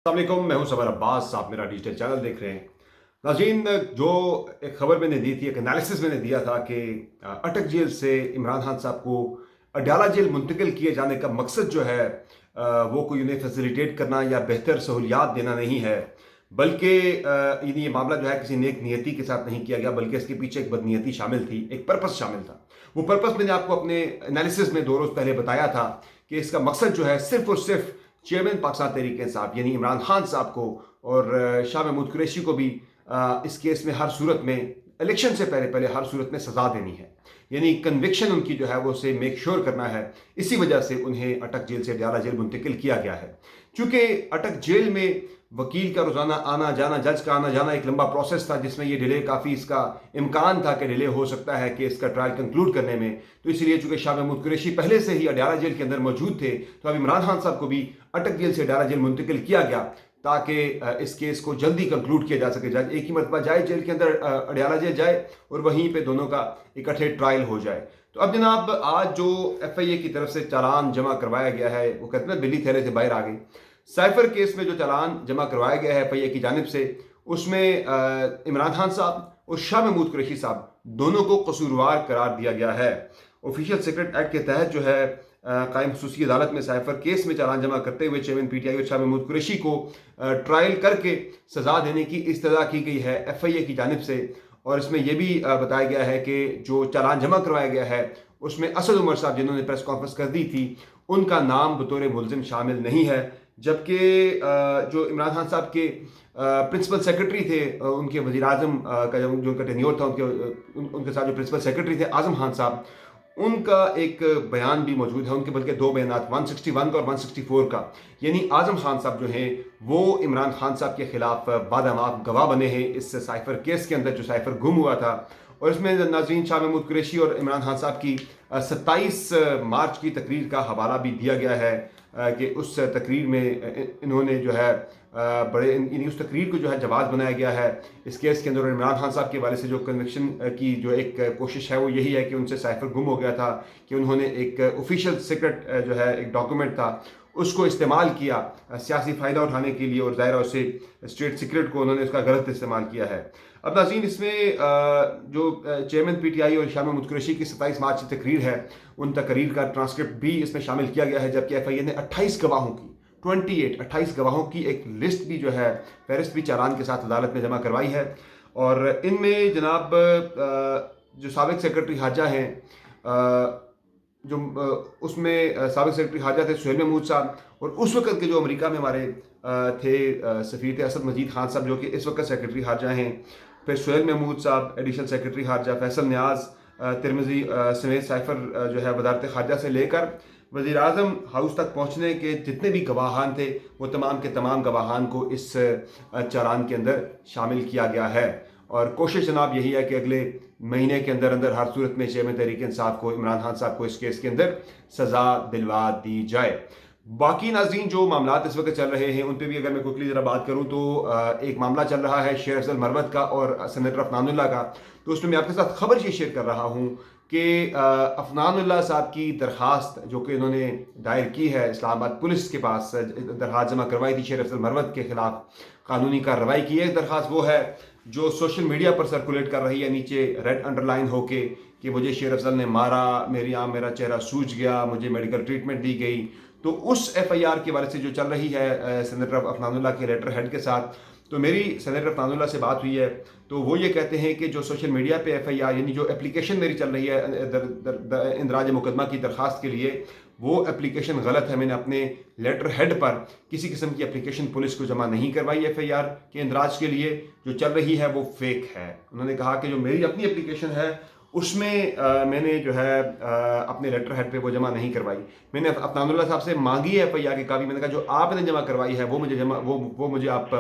अस्सलाम वालेकुम, मैं हूं समर अब्बास। आप मेरा डिजिटल चैनल देख रहे हैं। नाज़रीन, जो एक खबर मैंने दी थी, एक एनालिसिस मैंने दिया था कि अटक जेल से इमरान खान साहब को अडयाला जेल मुंतकिल किए जाने का मकसद जो है वो कोई उन्हें फैसिलिटेट करना या बेहतर सहूलियात देना नहीं है, बल्कि ये मामला जो है किसी नेक नियति के साथ नहीं किया गया, बल्कि इसके पीछे एक बदनीयती शामिल थी, एक पर्पस शामिल था। वो पर्पस मैंने आपको अपने एनालिसिस में 2 रोज़ पहले बताया था कि इसका मकसद जो है सिर्फ और सिर्फ चेयरमैन पाकिस्तान तहरीक इंसाफ यानी इमरान खान साहब को और शाह महमूद कुरैशी को भी इस केस में हर सूरत में, इलेक्शन से पहले पहले हर सूरत में सजा देनी है, यानी कन्विक्शन उनकी जो है वो उसे मेक श्योर करना है। इसी वजह से उन्हें अटक जेल से अडयाला जेल मुंतकिल किया गया है। चूंकि अटक जेल में वकील का रोजाना आना जाना, जज का आना जाना एक लंबा प्रोसेस था, जिसमें ये डिले काफ़ी, इसका इम्कान था कि डिले हो सकता है केस का ट्रायल कंक्लूड करने में। तो इसलिए चूंकि शाह महमूद कुरैशी पहले से ही अडयाला जेल के अंदर मौजूद थे, तो अब इमरान खान साहब को भी अटक जेल से अडयाला जेल मुंतकिल किया गया ताकि इस केस को जल्दी कंक्लूड किया जा सके। जज एक ही मरतबा जाए जेल के अंदर, अडयाला जेल जाए और वहीं पे दोनों का इकट्ठे ट्रायल हो जाए। तो अब जनाब, आज जो FIA की तरफ से चालान जमा करवाया गया है, वो कहते हैं बिल्ली थैले से बाहर आ गई। साइफर केस में जो चालान जमा करवाया गया है FIA की जानिब से, उसमें इमरान खान साहब और शाह महमूद कुरैशी साहब दोनों को कसूरवार करार दिया गया है। ऑफिशियल सीक्रेट एक्ट के तहत जो है कायम खसूसी अदालत में साइफर केस में चालान जमा करते हुए चेयरमैन PTI और शाह महमूद कुरैशी को ट्रायल करके सजा देने की इस्तदा की गई है FIA की जानिब से। और इसमें यह भी बताया गया है कि जो चालान जमा करवाया गया है उसमें असद उमर साहब, जिन्होंने प्रेस कॉन्फ्रेंस कर दी थी, उनका नाम बतौर मुलजिम शामिल नहीं है। जबकि जो इमरान खान साहब के प्रिंसिपल सेक्रेटरी थे, उनके वज़ीर आज़म का जो उनका टेन्योर था, उनके साथ जो प्रिंसिपल सेक्रेटरी थे आज़म खान साहब, उनका एक बयान भी मौजूद है। उनके बल्कि 2 बयान, 161 का और 164 का। यानी आज़म खान साहब जो हैं वो इमरान खान साहब के खिलाफ बादामात गवाह बने हैं इस साइफर केस के अंदर, जो साइफर गुम हुआ था। और इसमें नाज़रीन, शाह महमूद कुरैशी और इमरान खान साहब की 27 मार्च की तकरीर का हवाला भी दिया गया है कि उस तकरीर में इन्होंने जो है उस तकरीर को जो है जवाब बनाया गया है इस केस के अंदर। इमरान खान साहब के वाले से जो कन्विक्शन की जो एक कोशिश है वो यही है कि उनसे साइफर गुम हो गया था, कि उन्होंने एक ऑफिशियल सीक्रेट जो है एक डॉक्यूमेंट था उसको इस्तेमाल किया सियासी फ़ायदा उठाने के लिए, और ज़ाहिर उसे स्टेट सीक्रेट को उन्होंने उसका गलत इस्तेमाल किया है। अब नाज़रीन, इसमें जो चेयरमैन PTI और शाह महमूद कुरैशी की 27 मार्च की तकरीर है, उन तकरीर का ट्रांसक्रिप्ट भी इसमें शामिल किया गया है। जबकि FIA ने 28 गवाहों की 28 गवाहों की एक लिस्ट भी जो है, फहरिस्त भी चालान के साथ अदालत में जमा करवाई है। और इनमें जनाब जो साबिक सेक्रेटरी खारजा हैं, जो उसमें साबिक सेक्रेटरी खारजा थे सुहेल महमूद साहब, और उस वक्त के जो अमेरिका में हमारे थे सफ़ीर थे असद मजीद खान साहब, जो कि इस वक्त सेक्रेटरी खारजा हैं। फिर सुहेल महमूद साहब एडिशनल सेक्रेटरी खारजा, फैसल न्याज तिरमिज़ी समेत साइफर जो है वजारत खारजा से लेकर वज़ीर आज़म हाउस तक पहुँचने के जितने भी गवाहान थे, वो तमाम के तमाम गवाहान को इस चालान के अंदर शामिल किया गया है। और कोशिश जनाब यही है कि अगले महीने के अंदर अंदर हर सूरत में चेयरमैन तहरीक इंसाफ को, इमरान खान साहब को इस केस के अंदर सज़ा दिलवा दी जाए। बाकी नाज़रीन, जो मामला इस वक्त चल रहे हैं उन पर भी अगर मैं क्विकली ज़रा बात करूँ तो एक मामला चल रहा है शेर अफजल मरवत का और सेनेटर अफनानुल्लाह का। तो उसमें मैं आपके साथ खबर ये शेयर कर रहा हूँ कि अफनानुल्लाह साहब की दरख्वास्त जो कि उन्होंने दायर की है इस्लामाबाद पुलिस के पास, दरख्वास्त जमा करवाई थी शेर अफजल मरवत के खिलाफ कानूनी कार्रवाई की। एक दरख्वास्त वो है जो सोशल मीडिया पर सर्कुलेट कर रही है, नीचे रेड अंडरलाइन होके, कि मुझे शेर अफजल ने मारा, मेरा चेहरा सूज गया, मुझे मेडिकल ट्रीटमेंट दी गई। तो उस FIR के बारे से जो चल रही है सेनेटर अफनानुल्लाह के लेटर हेड के साथ, तो मेरी सेनेटर अफनानुल्लाह से बात हुई है, तो वो ये कहते हैं कि जो सोशल मीडिया पे FIR यानी जो एप्लीकेशन मेरी चल रही है इंदराज मुकदमा की दरख्वास्त के लिए, वो एप्लीकेशन गलत है। मैंने अपने लेटर हेड पर किसी किस्म की एप्लीकेशन पुलिस को जमा नहीं करवाई FIR के इंदराज के लिए, जो चल रही है वो फेक है। उन्होंने कहा कि जो मेरी अपनी एप्लीकेशन है उसमें मैंने जो है अपने लेटर हेड पे वो जमा नहीं करवाई। मैंने अफनानुल्लाह साहब से मांगी है FIR की कॉपी। मैंने कहा जो आपने जमा करवाई है वो मुझे आप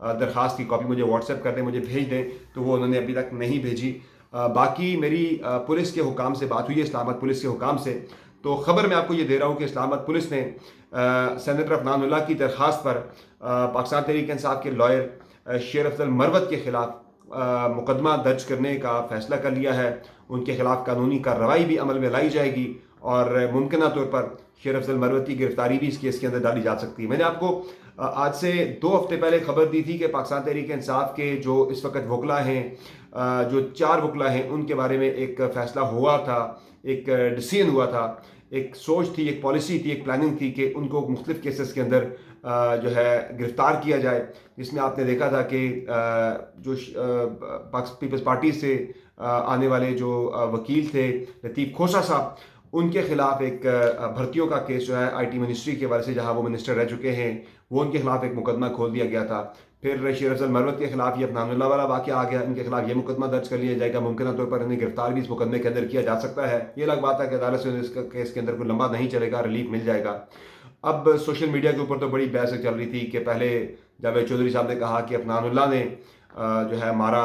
दरख्वास्त की कॉपी मुझे व्हाट्सएप कर दें, मुझे भेज दें। तो वो उन्होंने अभी तक नहीं भेजी। बाकी मेरी पुलिस के हुकाम से बात हुई है, इस्लामाबाद पुलिस के हुकाम से। तो ख़बर मैं आपको ये दे रहा हूँ कि इस्लामाबाद पुलिस ने सेनेटर अफनानुल्लाह की दरख्वास्त पर पाकिस्तान तहरीक इंसाफ के लॉयर शेर अफजल मरवत के खिलाफ मुकदमा दर्ज करने का फैसला कर लिया है। उनके खिलाफ कानूनी कार्रवाई भी अमल में लाई जाएगी और मुमकिन तौर पर शेर अफजल मरवत की गिरफ्तारी भी इस केस के अंदर डाली जा सकती है। मैंने आपको آج سے 2 ہفتے پہلے خبر دی تھی کہ پاکستان تحریک انصاف کے جو اس وقت وکلا ہیں، جو 4 وکلا ہیں، ان کے بارے میں ایک فیصلہ ہوا تھا، ایک ڈیسیژن ہوا تھا، ایک سوچ تھی، ایک پالیسی تھی، ایک پلاننگ تھی کہ ان کو مختلف کیسز کے اندر جو ہے گرفتار کیا جائے، جس میں آپ نے دیکھا تھا کہ جو پیپلز پارٹی سے آنے والے جو وکیل تھے لطیف کھوسہ صاحب، ان کے خلاف ایک بھرتیوں کا کیس جو ہے آئی ٹی منسٹری کے حوالے سے، جہاں وہ منسٹر رہ چکے ہیں، وہ ان کے خلاف ایک مقدمہ کھول دیا گیا تھا۔ پھر شیر افضل مروت کے خلاف یہ عفنان اللہ والا واقعہ آ گیا، ان کے خلاف یہ مقدمہ درج کر لیا جائے گا، ممکنہ طور پر انہیں گرفتار بھی اس مقدمے کے اندر کیا جا سکتا ہے۔ یہ الگ بات ہے کہ عدالت سے اس کیس کے اندر کوئی لمبا نہیں چلے گا، ریلیف مل جائے گا۔ اب سوشل میڈیا کے اوپر تو بڑی بحث چل رہی تھی کہ پہلے جاوید چودھری صاحب نے کہا کہ عفنان اللہ نے جو ہے مارا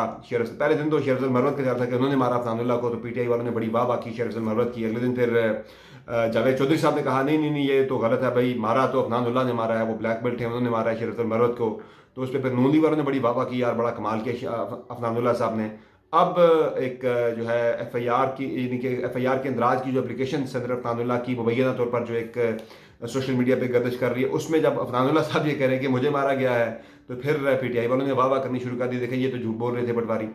پہلے دن تو شیر افضل مروت کا خیال تھا کہ انہوں نے مارا عفنان اللہ کو، تو پی ٹی آئی والوں نے بڑی واہ کی شیر افضل مروت کی۔ اگلے دن پھر جاوید چودھری صاحب نے کہا نہیں یہ تو غلط ہے بھائی، مارا تو عفنان اللہ نے مارا ہے، وہ بلیک بیلٹ ہیں، انہوں نے مارا ہے شیر افضل مروت کو۔ تو اس پہ پھر نون لیگ والوں نے بڑی واہ کی، یار بڑا کمال کیا عفنان اللہ صاحب نے۔ اب ایک جو ہے ایف آئی آر کی، یعنی کہ ایف آئی آر کے اندراج کی جو اپلیکیشن صدر عفنان اللہ کی مبینہ طور پر جو ایک سوشل میڈیا پہ گردش کر رہی ہے، اس میں جب عفنان اللہ صاحب یہ کہہ رہے ہیں کہ مجھے مارا گیا ہے، تو پھر پی ٹی آئی والوں نے واہ کرنی شروع کر دی، دیکھیں یہ تو جھوٹ بول رہے تھے پٹواری۔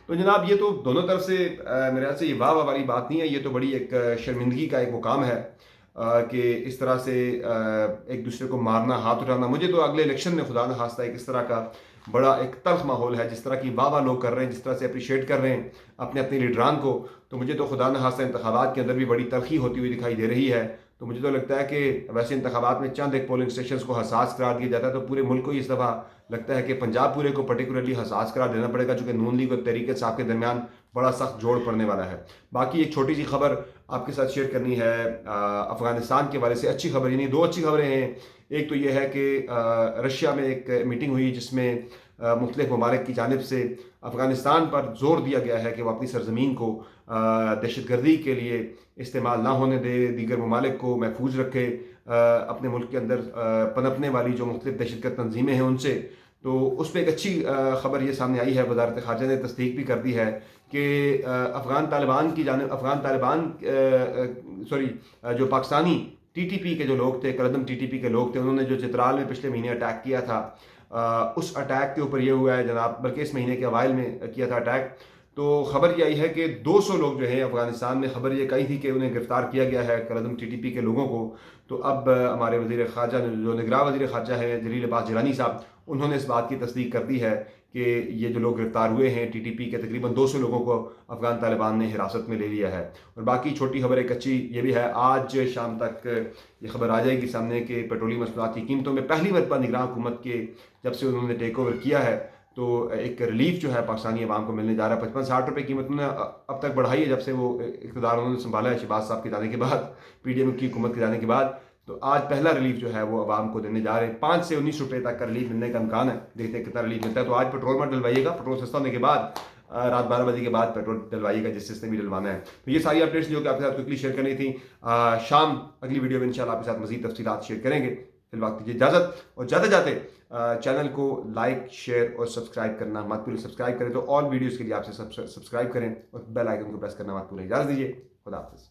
تو جناب یہ تو دونوں طرف سے میرے خیال سے یہ واہ والی بات نہیں ہے، یہ تو بڑی ایک شرمندگی کا ایک مقام ہے کہ اس طرح سے ایک دوسرے کو مارنا، ہاتھ اٹھانا۔ مجھے تو اگلے الیکشن میں خدا نخواستہ ایک اس طرح کا بڑا ایک تلخ ماحول ہے، جس طرح کی واہ لوگ کر رہے ہیں، جس طرح سے اپریشیٹ کر رہے ہیں اپنے لیڈران کو، تو مجھے تو خدا نخواستہ انتخابات کے اندر بھی بڑی تلخی ہوتی ہوئی دکھائی دے رہی ہے۔ تو مجھے تو لگتا ہے کہ ویسے انتخابات میں چند ایک پولنگ اسٹیشنز کو حساس قرار دیا جاتا ہے، تو پورے ملک کو اس دفعہ لگتا ہے کہ پنجاب پورے کو پرٹیکولرلی حساس قرار دینا پڑے گا، چونکہ نون لیگ اور تحریک انصاف کے درمیان بڑا سخت جوڑ پڑنے والا ہے۔ باقی ایک چھوٹی سی خبر آپ کے ساتھ شیئر کرنی ہے افغانستان کے حوالے سے، اچھی خبر، یعنی 2 اچھی خبریں ہیں۔ ایک تو یہ ہے کہ رشیا میں ایک میٹنگ ہوئی جس میں مختلف ممالک کی جانب سے افغانستان پر زور دیا گیا ہے کہ وہ اپنی سرزمین کو دہشت گردی کے لیے استعمال نہ ہونے دے، دیگر ممالک کو محفوظ رکھے، اپنے ملک کے اندر پنپنے والی جو مختلف دہشت گرد تنظیمیں ہیں ان سے۔ تو اس پہ ایک اچھی خبر یہ سامنے آئی ہے، وزارت خارجہ نے تصدیق بھی کر دی ہے کہ جو پاکستانی ٹی ٹی پی کے جو لوگ تھے، کردم ٹی ٹی پی کے لوگ تھے، انہوں نے جو چترال میں پچھلے مہینے اٹیک کیا تھا، اس اٹیک کے اوپر یہ ہوا ہے جناب، بلکہ اس مہینے کے اوائل میں کیا تھا اٹیک، تو خبر یہ آئی ہے کہ 200 لوگ جو ہیں افغانستان میں، خبر یہ کہی تھی کہ انہیں گرفتار کیا گیا ہے کردم ٹی ٹی پی کے لوگوں کو۔ تو اب ہمارے وزیر خارجہ جو نگراں وزیر خارجہ ہیں جلیل عباس جیلانی صاحب، انہوں نے اس بات کی تصدیق کر دی ہے کہ یہ جو لوگ گرفتار ہوئے ہیں ٹی ٹی پی کے، تقریباً 200 لوگوں کو افغان طالبان نے حراست میں لے لیا ہے۔ اور باقی چھوٹی خبر ایک اچھی یہ بھی ہے، آج شام تک یہ خبر آ جائے گی سامنے کہ پیٹرولیم مصنوعات کی قیمتوں میں پہلی مرتبہ نگراں حکومت کے جب سے انہوں نے ٹیک اوور کیا ہے، تو ایک ریلیف جو ہے پاکستانی عوام کو ملنے جا رہا ہے۔ 55-60 روپے قیمت انہوں نے اب تک بڑھائی ہے جب سے وہ اقتدار انہوں نے سنبھالا ہے، شہباز صاحب کے جانے کے بعد، پی ڈی ایم کی حکومت کے جانے کے بعد۔ تو آج پہلا ریلیف جو ہے وہ عوام کو دینے جا رہے ہیں، 5 سے 19 روپے تک کا ریلیف ملنے کا امکان ہے، دیکھتے ہیں کتنا ریلیف ملتا ہے۔ تو آج پیٹرول مت ڈلوائیے گا، پیٹرول سستا ہونے کے بعد رات 12 بجے کے بعد پیٹرول ڈلوائیے گا جس نے بھی ڈلوانا ہے۔ تو یہ ساری اپڈیٹس جو کہ آپ کے ساتھ کوئکلی شیئر کرنی تھی، شام اگلی ویڈیو میں انشاءاللہ آپ کے ساتھ مزید تفصیلات شیئر کریں گے۔ فی الوقت دیجیے اجازت، اور جاتے جاتے چینل کو لائک، شیئر اور سبسکرائب کرنا مت بھولیں۔ سبسکرائب کریں تو اور ویڈیوز کے لیے آپ سے سبسکرائب کریں اور بیل آئیکن کو پریس کرنا مت بھولیں۔ اجازت دیجیے، خدا حافظ۔